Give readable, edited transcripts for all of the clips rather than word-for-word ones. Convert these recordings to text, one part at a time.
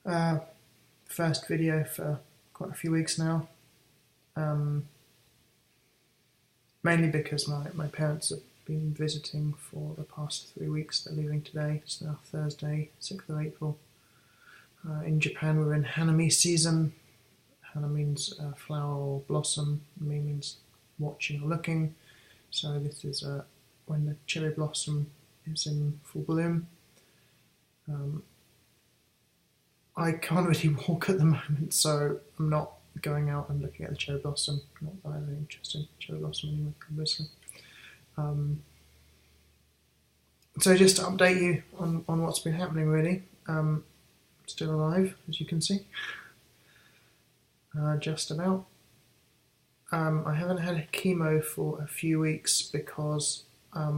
Uh, First video for quite a few weeks now. Mainly because my parents have been visiting for the past 3 weeks. They're leaving today. It's now Thursday, 6th of April. In Japan, we're in Hanami season. Hana means flower or blossom. Mi means watching or looking. So this is when the cherry blossom is in full bloom. I can't really walk at the moment, so I'm not going out and looking at the cherry blossom. Not that I have any interest in cherry blossom anyway, obviously. So just to update you on what's been happening, really. Still alive, as you can see. Just about. I haven't had a chemo for a few weeks because I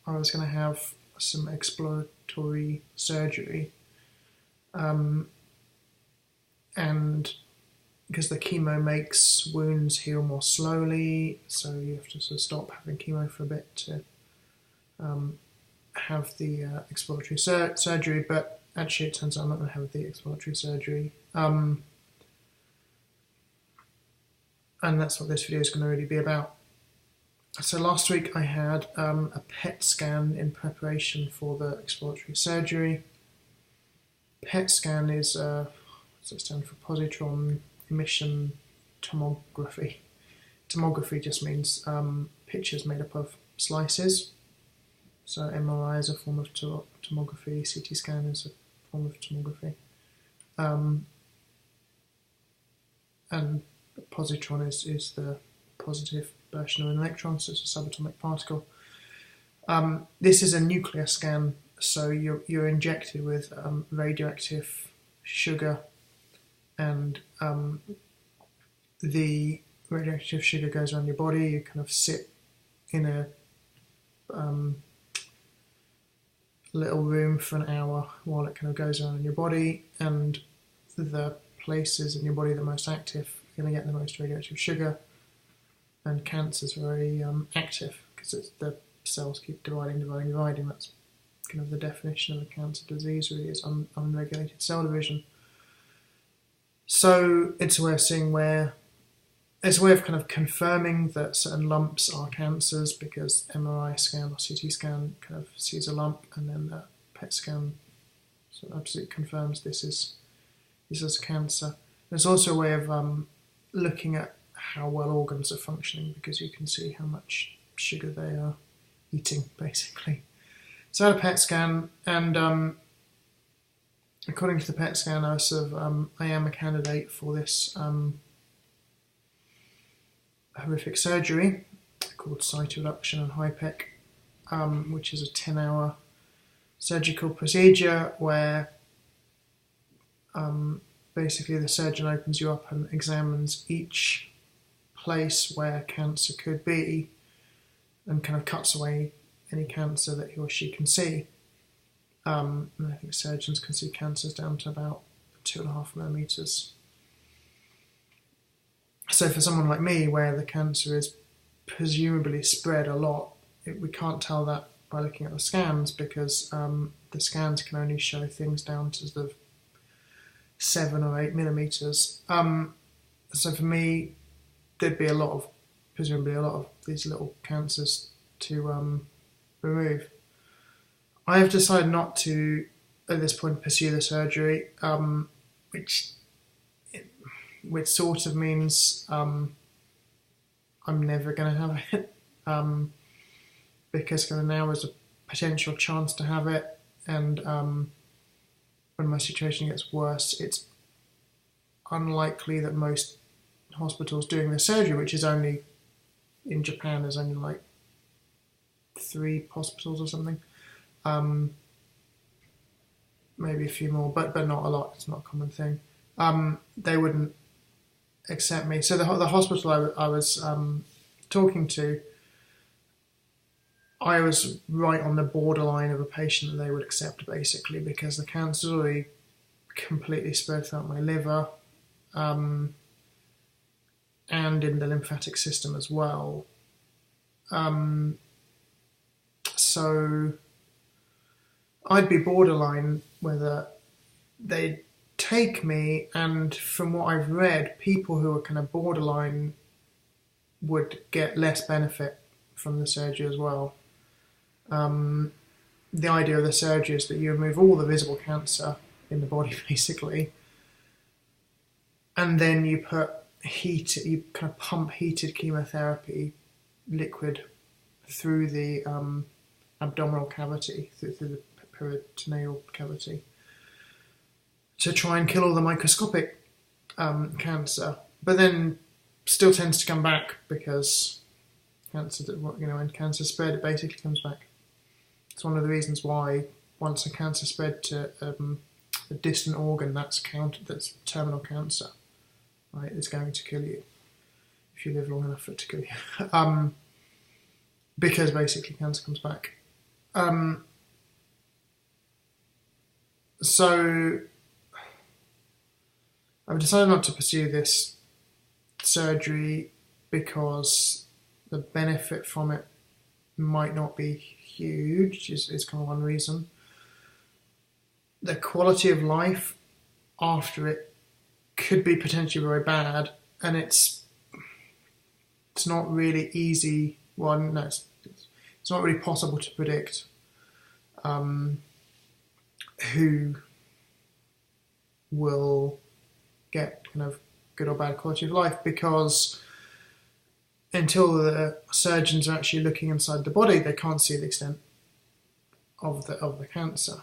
was going to have some exploratory surgery. And because the chemo makes wounds heal more slowly, so you have to sort of stop having chemo for a bit to have the exploratory surgery. But actually, it turns out I'm not going to have the exploratory surgery. And that's what this video is going to really be about. So last week I had a PET scan in preparation for the exploratory surgery. PET scan is, what's it stand for? Positron emission tomography. Tomography just means pictures made up of slices. So MRI is a form of tomography, CT scan is a form of tomography. And positron is the positive version of an electron, so it's a subatomic particle. This is a nuclear scan, so you're injected with radioactive sugar, and the radioactive sugar goes around your body. You kind of sit in a little room for an hour while it kind of goes around in your body, and the places in your body that are most active are going to get the most radioactive sugar. And cancer is very active because the cells keep dividing. That's kind of the definition of a cancer disease, really, is unregulated cell division. So it's a way of seeing it's a way of kind of confirming that certain lumps are cancers, because MRI scan or CT scan kind of sees a lump, and then the PET scan sort of absolutely confirms this is a cancer. There's also a way of looking at how well organs are functioning, because you can see how much sugar they are eating, basically. So I had a PET scan, and according to the PET scan, I am a candidate for this horrific surgery called Cytoreduction and HIPEC, which is a 10-hour surgical procedure where basically the surgeon opens you up and examines each place where cancer could be and kind of cuts away any cancer that he or she can see. And I think surgeons can see cancers down to about 2.5 millimeters. So for someone like me, where the cancer is presumably spread a lot, we can't tell that by looking at the scans, because the scans can only show things down to the 7 or 8 millimeters. So for me, there'd be presumably a lot of these little cancers to remove. I have decided not to, at this point, pursue the surgery, which sort of means I'm never going to have it, because kind of now there's a potential chance to have it, and when my situation gets worse, it's unlikely that most hospitals doing the surgery, which is only in Japan, there's only like 3 hospitals or something, maybe a few more, but not a lot. It's not a common thing. They wouldn't accept me. So the hospital I was talking to, I was right on the borderline of a patient that they would accept, basically, because the cancer's already completely spread throughout my liver, and in the lymphatic system as well. So I'd be borderline whether they'd take me, and from what I've read, people who are kind of borderline would get less benefit from the surgery as well. The idea of the surgery is that you remove all the visible cancer in the body, basically, and then you you kind of pump heated chemotherapy liquid through the abdominal cavity, through the peritoneal cavity, to try and kill all the microscopic cancer, but then still tends to come back, because cancer, when cancer spread, it basically comes back. It's one of the reasons why once a cancer spread to a distant organ, that's terminal cancer, right? It's going to kill you if you live long enough for it to kill you, because basically cancer comes back. So I've decided not to pursue this surgery because the benefit from it might not be huge, is kind of one reason. The quality of life after it could be potentially very bad, and it's not really easy. Well, no, it's not really possible to predict who will get kind of good or bad quality of life, because until the surgeons are actually looking inside the body, they can't see the extent of the cancer.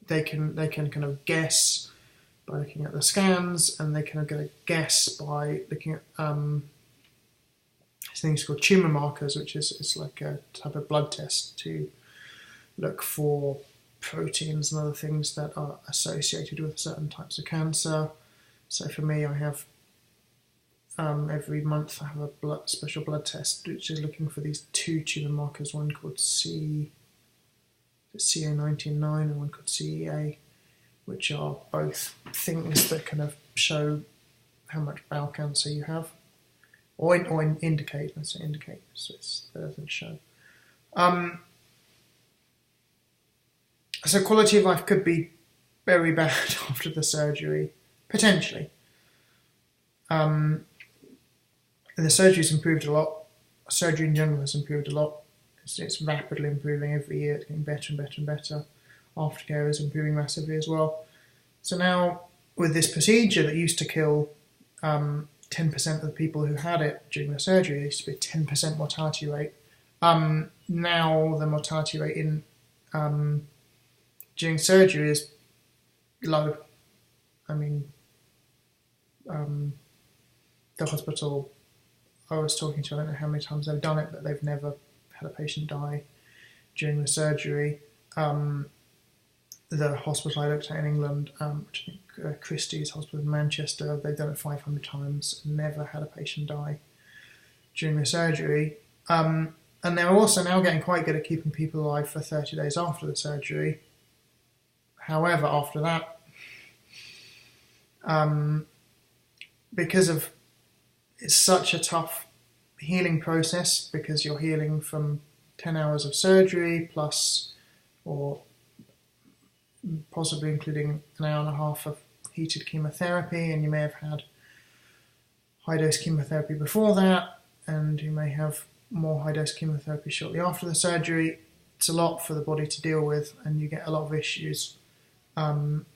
They can kind of guess by looking at the scans, and they kind of get a guess by looking at things called tumour markers, which is like a type of blood test to look for proteins and other things that are associated with certain types of cancer. So for me, I have every month I have a special blood test which is looking for these two tumour markers, one called CA19-9 and one called CEA, which are both things that kind of show how much bowel cancer you have, or indicate. Let's say indicate, so it's better than show. So quality of life could be very bad after the surgery, potentially. The surgery's improved a lot. Surgery in general has improved a lot. It's rapidly improving every year. It's getting better and better and better. Aftercare is improving massively as well. So now, with this procedure that used to kill 10% of the people who had it during the surgery, there used to be a 10% mortality rate. Now the mortality rate in during surgery is low. I mean, the hospital I was talking to, I don't know how many times they've done it, but they've never had a patient die during the surgery. The hospital I looked at in England, which I think Christie's Hospital in Manchester, they've done it 500 times, never had a patient die during the surgery. And they're also now getting quite good at keeping people alive for 30 days after the surgery. However, after that, because of it's such a tough healing process, because you're healing from 10 hours of surgery plus, or possibly including an hour and a half of heated chemotherapy, and you may have had high-dose chemotherapy before that, and you may have more high-dose chemotherapy shortly after the surgery. It's a lot for the body to deal with, and you get a lot of issues. One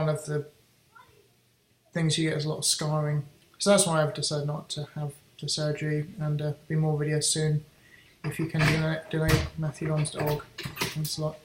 of the things you get is a lot of scarring. So that's why I've decided not to have the surgery, and be more videos soon. If you can donate, MatthewLawrence.org. Thanks a lot.